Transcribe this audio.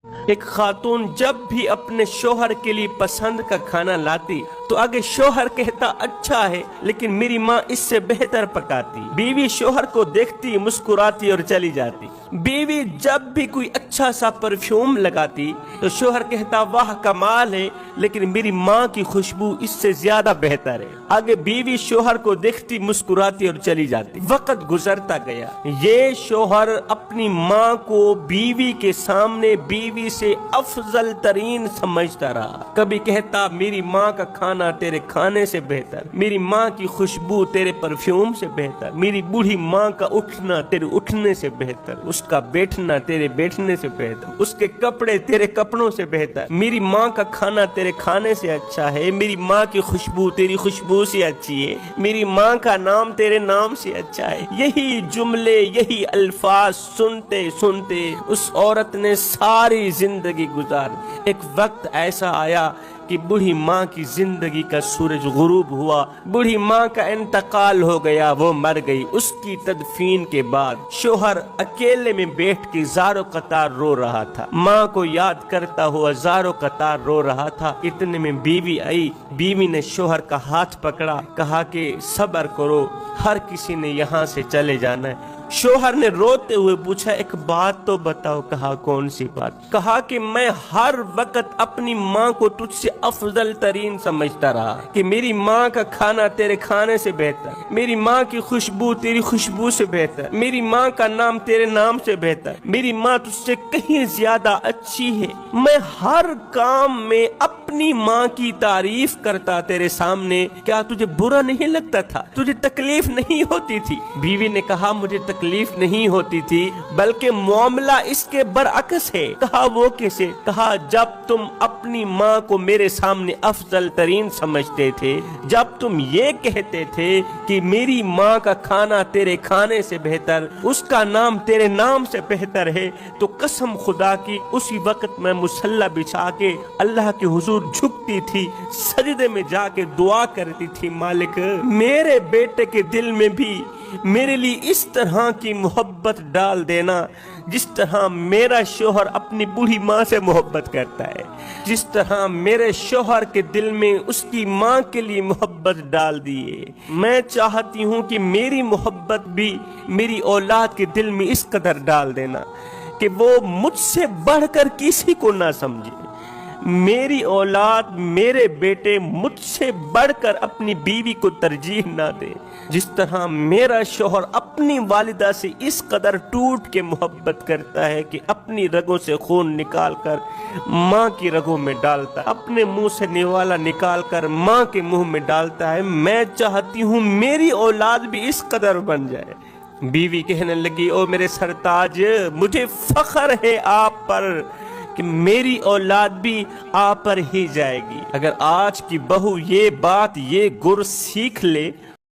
ایک خاتون جب بھی اپنے شوہر کے لیے پسند کا کھانا لاتی تو آگے شوہر کہتا اچھا ہے لیکن میری ماں اس سے بہتر پکاتی۔ بیوی شوہر کو دیکھتی مسکراتی اور چلی جاتی۔ بیوی جب بھی کوئی اچھا سا پرفیوم لگاتی تو شوہر کہتا واہ کمال ہے لیکن میری ماں کی خوشبو اس سے زیادہ بہتر ہے۔ آگے بیوی شوہر کو دیکھتی مسکراتی اور چلی جاتی۔ وقت گزرتا گیا، یہ شوہر اپنی ماں کو بیوی کے سامنے بیوی سے افضل ترین سمجھتا رہا۔ کبھی کہتا میری ماں کا کھانا تیرے کھانے سے بہتر، میری ماں کی خوشبو تیرے پرفیوم سے بہتر، میری بوڑھی ماں کا اٹھنا تیرے اٹھنے سے بہتر، اس کا بیٹھنا تیرے بیٹھنے سے بہتر، اس کے کپڑے تیرے کپڑوں سے بہتر، میری ماں کا کھانا تیرے کھانے سے اچھا ہے، میری ماں کی خوشبو تیری خوشبو سے اچھی ہے، میری ماں کا نام تیرے نام سے اچھا ہے۔ یہی جملے، یہی الفاظ سنتے سنتے اس عورت نے ساری زندگی گزار۔ ایک وقت ایسا آیا کہ بوڑھی ماں کی زندگی کا سورج غروب ہوا، بوڑھی ماں کا انتقال ہو گیا، وہ مر گئی۔ اس کی تدفین کے بعد شوہر اکیلے میں بیٹھ کے زاروں قطار رو رہا تھا، ماں کو یاد کرتا ہوا زاروں قطار رو رہا تھا۔ اتنے میں بیوی آئی، بیوی نے شوہر کا ہاتھ پکڑا، کہا کہ صبر کرو، ہر کسی نے یہاں سے چلے جانا ہے۔ شوہر نے روتے ہوئے پوچھا ایک بات تو بتاؤ۔ کہا کون سی بات؟ کہا کہ میں ہر وقت اپنی ماں کو تجھ سے افضل ترین سمجھتا رہا کہ میری ماں کا کھانا تیرے کھانے سے بہتر، میری ماں کی خوشبو تیری خوشبو سے بہتر، میری ماں کا نام تیرے نام سے بہتر، میری ماں تجھ سے کہیں زیادہ اچھی ہے۔ میں ہر کام میں اپنی ماں کی تعریف کرتا تیرے سامنے، کیا تجھے برا نہیں لگتا تھا؟ تجھے تکلیف نہیں ہوتی تھی؟ بیوی نے کہا مجھے تکلیف نہیں ہوتی تھی، بلکہ معاملہ اس کے برعکس ہے۔ کہا وہ کیسے؟ کہا جب تم اپنی ماں کو میرے سامنے افضل ترین سمجھتے تھے، جب تم یہ کہتے تھے کہ میری ماں کا کھانا تیرے کھانے سے بہتر، اس کا نام تیرے نام سے بہتر ہے، تو قسم خدا کی اسی وقت میں مصلی بچھا کے اللہ کے حضور جھکتی تھی، سجدے میں جا کے دعا کرتی تھی مالک میرے بیٹے کے دل میں بھی میرے لیے اس طرح کی محبت ڈال دینا جس طرح میرا شوہر اپنی بوڑھی ماں سے محبت کرتا ہے، جس طرح میرے شوہر کے دل میں اس کی ماں کے لیے محبت ڈال دیے۔ میں چاہتی ہوں کہ میری محبت بھی میری اولاد کے دل میں اس قدر ڈال دینا کہ وہ مجھ سے بڑھ کر کسی کو نہ سمجھے، میری اولاد، میرے بیٹے مجھ سے بڑھ کر اپنی بیوی کو ترجیح نہ دے، جس طرح میرا شوہر اپنی والدہ سے اس قدر ٹوٹ کے محبت کرتا ہے کہ اپنی رگوں سے خون نکال کر ماں کی رگوں میں ڈالتا ہے، اپنے منہ سے نوالا نکال کر ماں کے منہ میں ڈالتا ہے۔ میں چاہتی ہوں میری اولاد بھی اس قدر بن جائے۔ بیوی کہنے لگی او میرے سرتاج، مجھے فخر ہے آپ پر کہ میری اولاد بھی آپ پر ہی جائے گی۔ اگر آج کی بہو یہ بات، یہ گر سیکھ لے